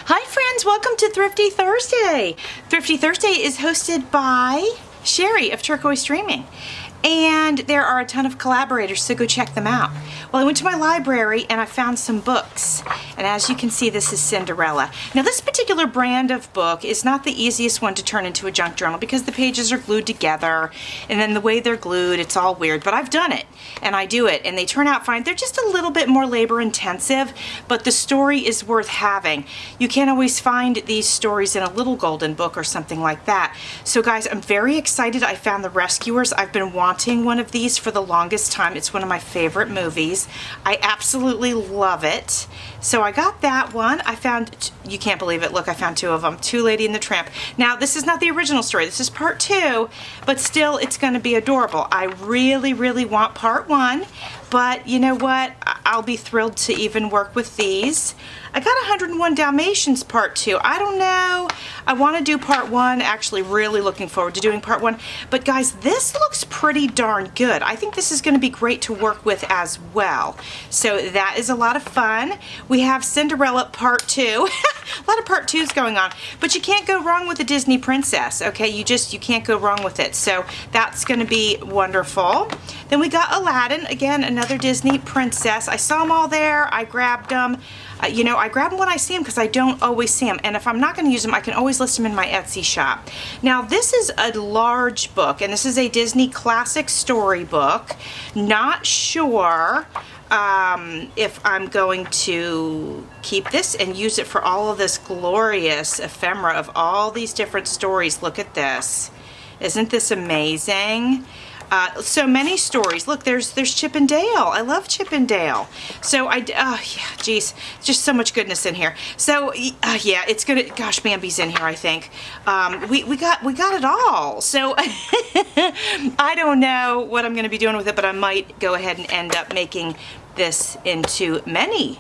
Hi friends, welcome to Thrifty Thursday. Thrifty Thursday is hosted by Sheree of Turquoise Streaming. And there are a ton of collaborators, so go check them out. Well, I went to my library and I found some books. And as you can see, this is Cinderella. Now, this particular brand of book is not the easiest one to turn into a junk journal because the pages are glued together, and then the way they're glued, it's all weird. But I've done it, and I do it, and they turn out fine. They're just a little bit more labor intensive, but the story is worth having. You can't always find these stories in a little golden book or something like that. So guys, I'm very excited. I found The Rescuers. I've been wanting one of these for the longest time. It's one of my favorite movies. I absolutely love it. So I got that one. I found, you can't believe it, look, I found two of them. Two Lady and the Tramp. Now, this is not the original story. This is part 2, but still, it's going to be adorable. I really, really want part 1, but you know what? I'll be thrilled to even work with these. I got 101 Dalmatians part 2. I don't know. I want to do part 1. Actually, really looking forward to doing part 1. But guys, this looks pretty darn good. I think this is going to be great to work with as well. So that is a lot of fun. We have Cinderella part 2. A lot of part 2s going on. But you can't go wrong with a Disney princess, okay? You can't go wrong with it. So that's going to be wonderful. Then we got Aladdin. Again, another Disney princess. I saw them all there. I grabbed them. You know, I grab them when I see them because I don't always see them. And if I'm not going to use them, I can always list them in my Etsy shop. Now, this is a large book, and this is a Disney classic storybook. Not sure if I'm going to keep this and use it for all of this glorious ephemera of all these different stories. Look at this. Isn't this amazing? So many stories. Look, there's Chip and Dale. I love Chip and Dale. So yeah, geez, just so much goodness in here. So yeah, it's gonna. Gosh, Bambi's in here. I think we got it all. So I don't know what I'm gonna be doing with it, but I might go ahead and end up making this into many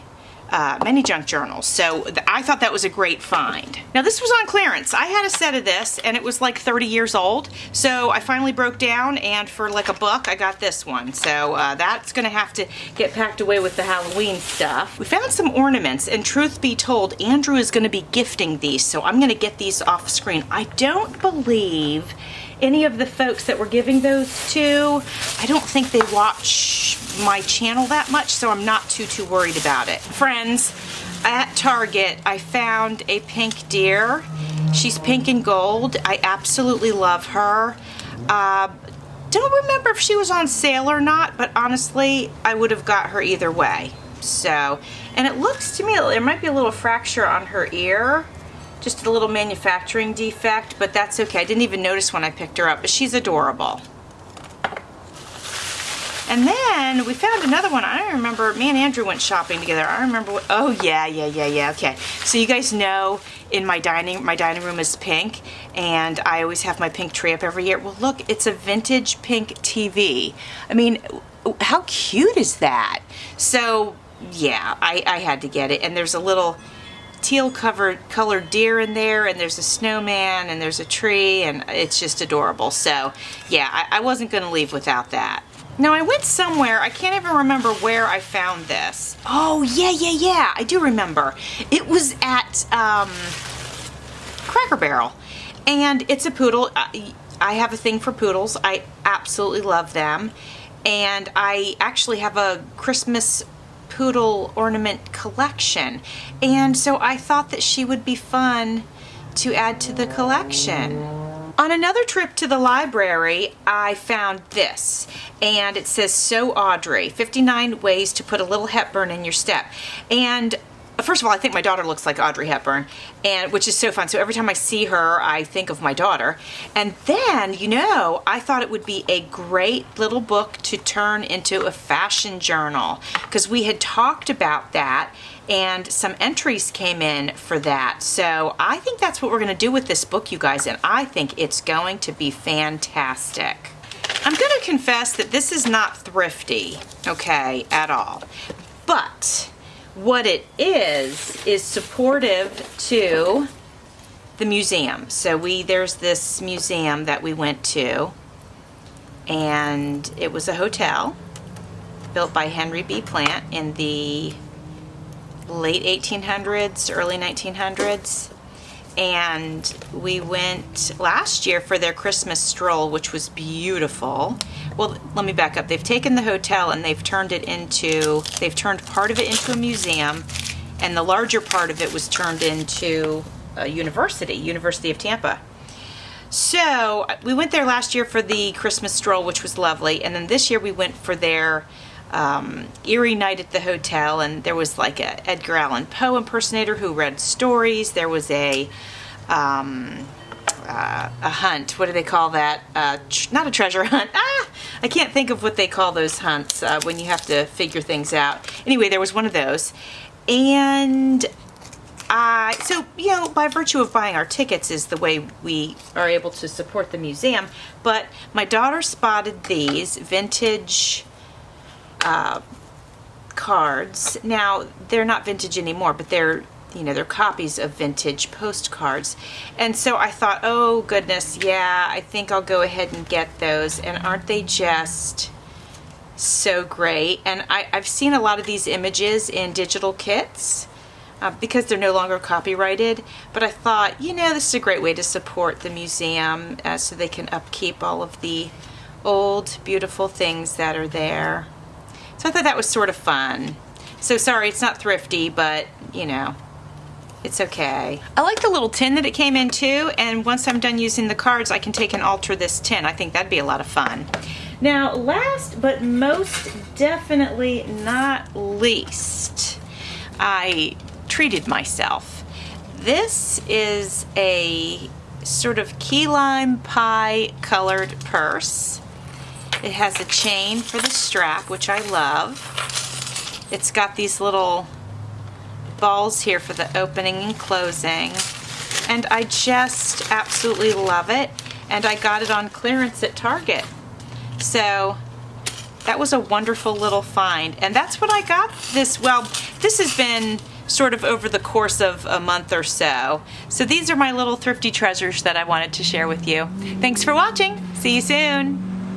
junk journals. So I thought that was a great find. Now, this was on clearance. I had a set of this and it was like 30 years old. So I finally broke down, and for like $1 I got this one. So that's gonna have to get packed away with the Halloween stuff. We found some ornaments, and truth be told, Andrew is gonna be gifting these. So I'm gonna get these off screen. I don't believe any of the folks that we're giving those to, I don't think they watch my channel that much, so I'm not too worried about it. Friends, at Target, I found a pink deer. She's pink and gold. I absolutely love her. Don't remember if she was on sale or not, but honestly, I would have got her either way. So, and it looks to me, there might be a little fracture on her ear. Just a little manufacturing defect, but that's okay. I didn't even notice when I picked her up, but she's adorable. And then we found another one. I don't remember. Me and Andrew went shopping together. I remember what, oh yeah. Okay. So you guys know in my dining room is pink, and I always have my pink tree up every year. Well, look, it's a vintage pink TV. I mean, how cute is that? So yeah, I had to get it. And there's a little teal colored deer in there, and there's a snowman, and there's a tree, and it's just adorable. So yeah, I wasn't going to leave without that. Now, I went somewhere, I can't even remember where I found this. Oh yeah, I do remember. It was at Cracker Barrel, and it's a poodle. I have a thing for poodles. I absolutely love them, and I actually have a Christmas poodle ornament collection, and so I thought that she would be fun to add to the collection. On another trip to the library, I found this, and it says, "So Audrey, 59 ways to put a little Hepburn in your step." And first of all, I think my daughter looks like Audrey Hepburn, and which is so fun. So every time I see her, I think of my daughter. And then, you know, I thought it would be a great little book to turn into a fashion journal, because we had talked about that, and some entries came in for that. So I think that's what we're going to do with this book, you guys, and I think it's going to be fantastic. I'm going to confess that this is not thrifty, okay, at all. But what it is supportive to the museum. So there's this museum that we went to, and it was a hotel built by Henry B. Plant in the late 1800s, early 1900s. And we went last year for their Christmas stroll, which was beautiful. Well, let me back up. They've taken the hotel and they've turned part of it into a museum, and the larger part of it was turned into a University of Tampa. So we went there last year for the Christmas stroll, which was lovely, and then this year we went for their eerie night at the hotel, and there was like a Edgar Allan Poe impersonator who read stories. There was a hunt. What do they call that? Not a treasure hunt. I can't think of what they call those hunts when you have to figure things out. Anyway, there was one of those, and so, you know, by virtue of buying our tickets is the way we are able to support the museum. But my daughter spotted these vintage cards. Now, they're not vintage anymore, but they're copies of vintage postcards. And so I thought, oh goodness, yeah, I think I'll go ahead and get those. And aren't they just so great? And I've seen a lot of these images in digital kits because they're no longer copyrighted. But I thought, you know, this is a great way to support the museum so they can upkeep all of the old, beautiful things that are there. So I thought that was sort of fun. So sorry, it's not Thrifty, but, you know, it's okay. I like the little tin that it came in too, and once I'm done using the cards, I can take and alter this tin. I think that'd be a lot of fun. Now, last but most definitely not least, I treated myself. This is a sort of key lime pie colored purse. It has a chain for the strap, which I love. It's got these little balls here for the opening and closing, and I just absolutely love it. And I got it on clearance at Target, so that was a wonderful little find. And that's what I got this, well, this has been sort of over the course of a month or so. So these are my little thrifty treasures that I wanted to share with you. Thanks for watching. See you soon.